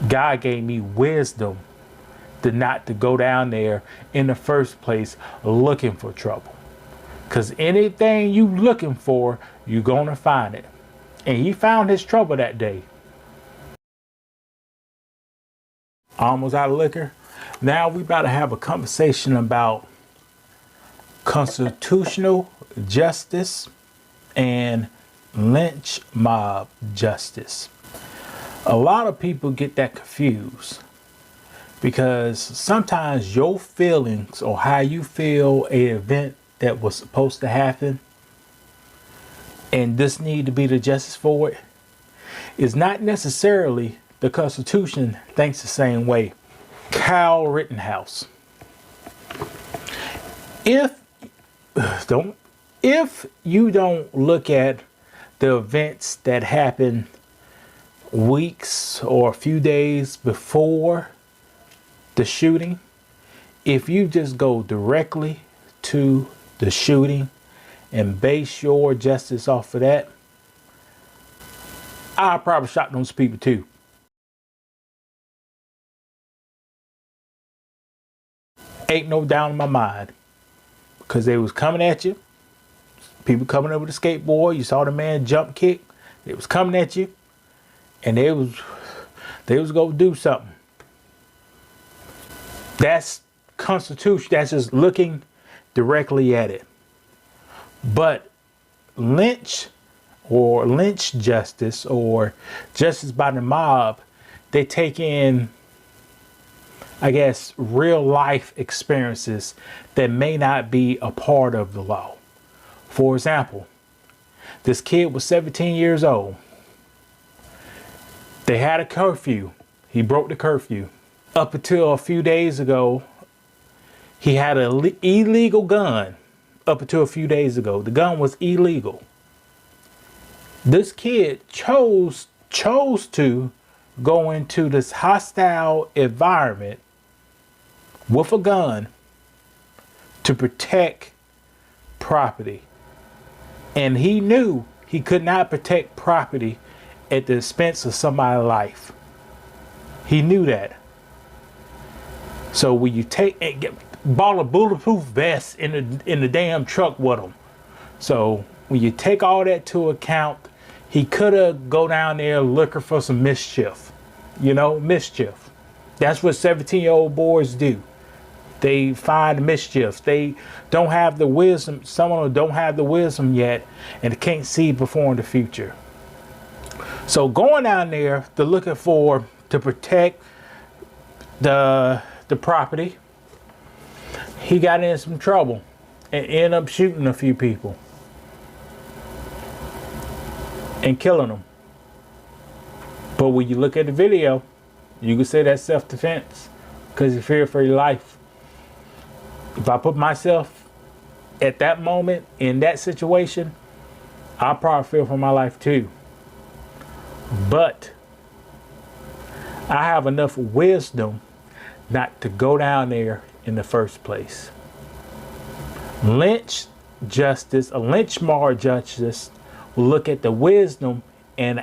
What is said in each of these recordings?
God gave me wisdom to not to go down there in the first place looking for trouble. Because anything you looking for, you're going to find it. And he found his trouble that day. Almost out of liquor. Now we about to have a conversation about constitutional justice and lynch mob justice. A lot of people get that confused because sometimes your feelings or how you feel an event that was supposed to happen and this need to be the justice for it is not necessarily the Constitution thinks the same way. Kyle Rittenhouse. If you don't look at the events that happened weeks or a few days before the shooting, if you just go directly to the shooting and base your justice off of that, I'll probably shot those people too. Ain't no doubt in my mind, because they was coming at you. People coming over the skateboard. You saw the man jump kick. They was coming at you, and they was gonna do something. That's constitution. That's just looking directly at it. But lynch or lynch justice or justice by the mob, they take in, I guess, real life experiences that may not be a part of the law. For example, this kid was 17 years old. They had a curfew. He broke the curfew. Up until a few days ago, he had an illegal gun. Up until a few days ago, the gun was illegal. This kid chose to go into this hostile environment with a gun to protect property. And he knew he could not protect property at the expense of somebody's life. He knew that. So when you bought a bulletproof vest in the damn truck with him. So when you take all that to account, he could have go down there looking for some mischief. You know, mischief. That's what 17-year-old boys do. They find mischief. They don't have the wisdom. Some of them don't have the wisdom yet and can't see before in the future. So going down there to protect the property, he got in some trouble and ended up shooting a few people and killing them. But when you look at the video, you can say that's self-defense because you fear for your life. If I put myself at that moment in that situation, I'll probably fear for my life too. But I have enough wisdom not to go down there in the first place. Lynch justice, a lynch mob justice, will look at the wisdom and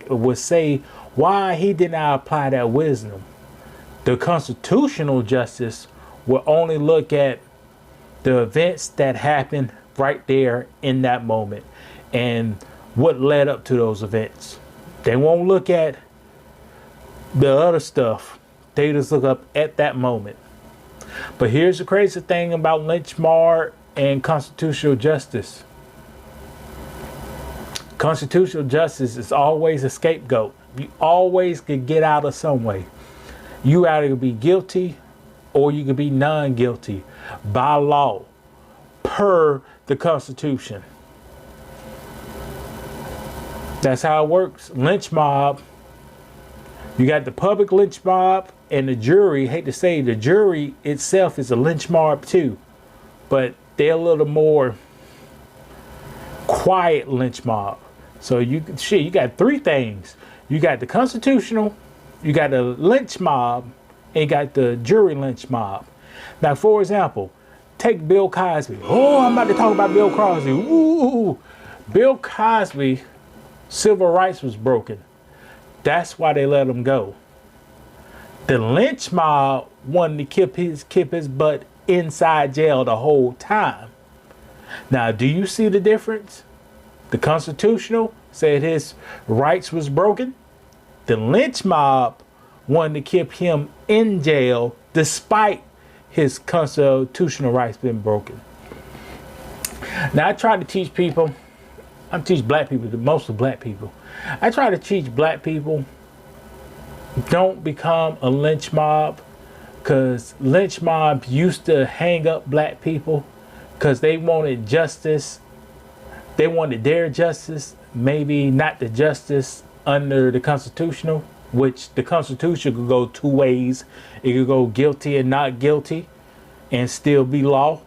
would say why he did not apply that wisdom. The constitutional justice will only look at the events that happened right there in that moment and what led up to those events. They won't look at the other stuff. They just look up at that moment. But here's the crazy thing about lynch mob and constitutional justice. Constitutional justice is always a scapegoat. You always can get out of some way. You either be guilty or you can be non-guilty by law per the Constitution. That's how it works. Lynch mob. You got the public lynch mob and the jury. Hate to say, the jury itself is a lynch mob too, but they're a little more quiet lynch mob. So you got three things. You got the constitutional, you got the lynch mob, and you got the jury lynch mob. Now, for example, take Bill Cosby. Oh, I'm about to talk about Bill Cosby. Ooh, Bill Cosby, civil rights was broken. That's why they let him go. The lynch mob wanted to keep his butt inside jail the whole time. Now, do you see the difference? The constitutional said his rights was broken. The lynch mob wanted to keep him in jail despite his constitutional rights being broken. Now, I try to teach people, I teach black people, mostly black people. I try to teach black people, don't become a lynch mob, because lynch mobs used to hang up black people because they wanted justice. They wanted their justice, maybe not the justice under the constitutional, which the Constitution could go two ways. It could go guilty and not guilty and still be law.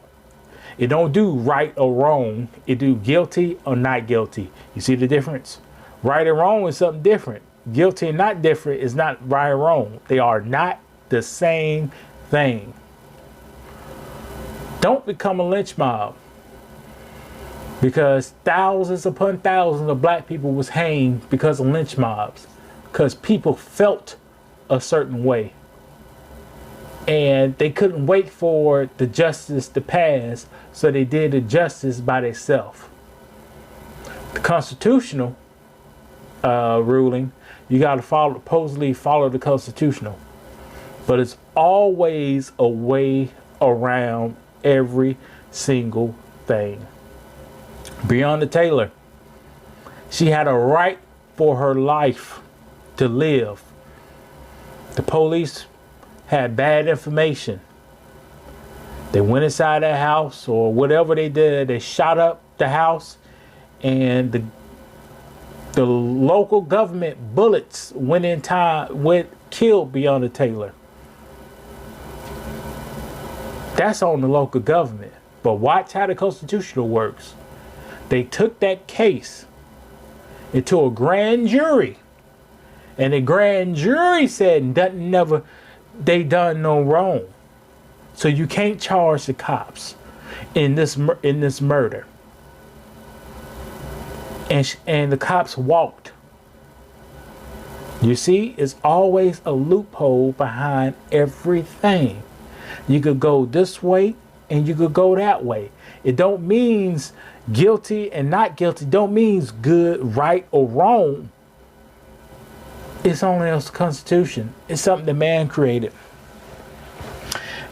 It don't do right or wrong. It do guilty or not guilty. You see the difference? Right and wrong is something different. Guilty and not different is not right or wrong. They are not the same thing. Don't become a lynch mob, because thousands upon thousands of black people was hanged because of lynch mobs, because people felt a certain way and they couldn't wait for the justice to pass, so they did the justice by themselves. The constitutional ruling, you got to supposedly follow the constitutional, but it's always a way around every single thing. Breonna Taylor, she had a right for her life to live. The police had bad information. They went inside that house, or whatever they did, they shot up the house, and the local government bullets killed Breonna Taylor. That's on the local government. But watch how the constitutional works. They took that case into a grand jury, and the grand jury said they done no wrong. So you can't charge the cops in this murder. And the cops walked. You see, it's always a loophole behind everything. You could go this way and you could go that way. It don't means guilty and not guilty. Don't means good, right, or wrong. It's only the Constitution. It's something that man created.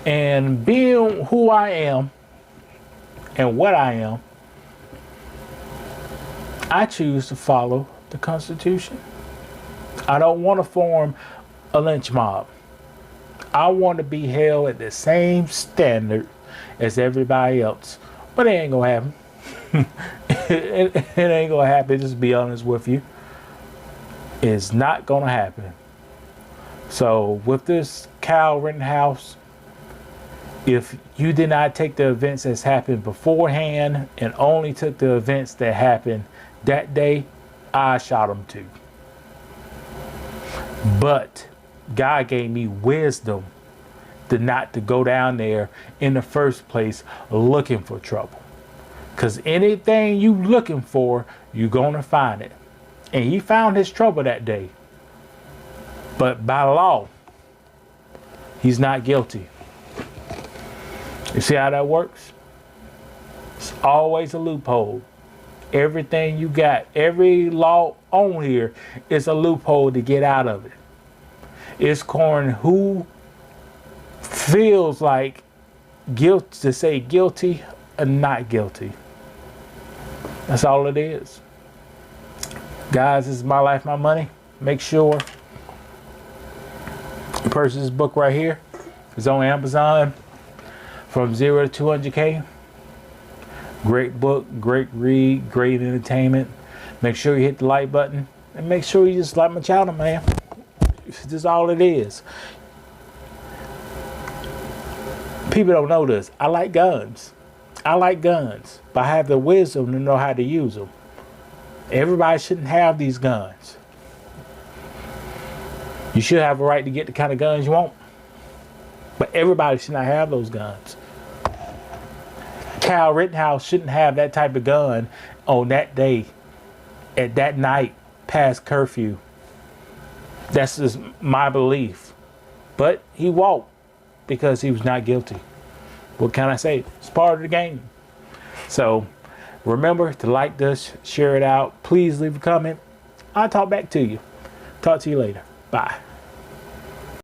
And being who I am and what I am, I choose to follow the Constitution. I don't want to form a lynch mob. I want to be held at the same standard as everybody else. But it ain't gonna happen. it ain't gonna happen, just to be honest with you. It's not gonna happen. So with this Kyle Rittenhouse, if you did not take the events that's happened beforehand and only took the events that happened that day, I shot him too. But God gave me wisdom not to go down there in the first place looking for trouble. Because anything you looking for, you're going to find it. And he found his trouble that day. But by law, he's not guilty. You see how that works? It's always a loophole. Everything you got, every law on here is a loophole to get out of it. It's corn who feels like guilt to say guilty or not guilty. That's all it is. Guys, this is My Life, My Money. Make sure you purchase this book right here. It's on Amazon. From 0 to 200K. Great book, great read, great entertainment. Make sure you hit the like button. And make sure you just like my channel, man. This is all it is. People don't know this. I like guns. I like guns. But I have the wisdom to know how to use them. Everybody shouldn't have these guns. You should have a right to get the kind of guns you want. But everybody should not have those guns. Kyle Rittenhouse shouldn't have that type of gun on that day, at that night, past curfew. That's just my belief. But he walked because he was not guilty. What can I say? It's part of the game. So remember to like this, share it out. Please leave a comment. I'll talk back to you. Talk to you later. Bye.